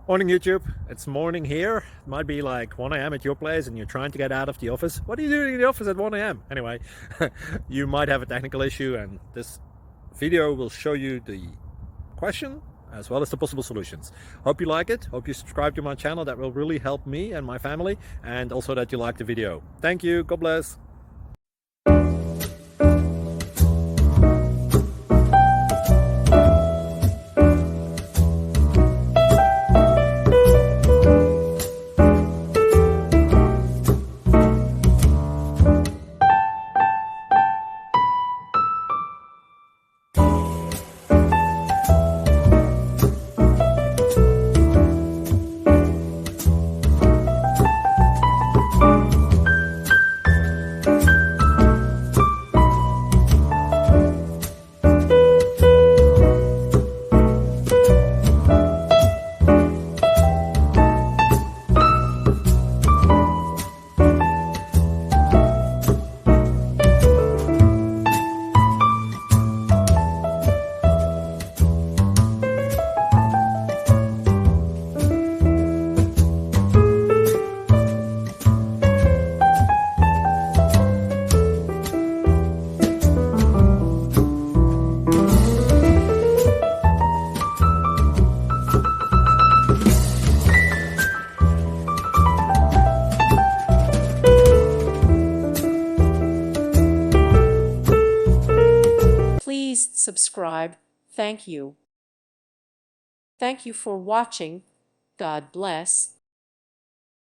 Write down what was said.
Morning YouTube, it's morning here. It might be like 1 a.m. at your place and you're trying to get out of the office. What are you doing in the office at 1 a.m.? Anyway, you might have a technical issue and this video will show you the question as well as the possible solutions. Hope you like it, hope you subscribe to my channel. That will really help me and my family, and also that you like the video. Thank you, God bless. Please subscribe. Thank you. Thank you for watching. God bless.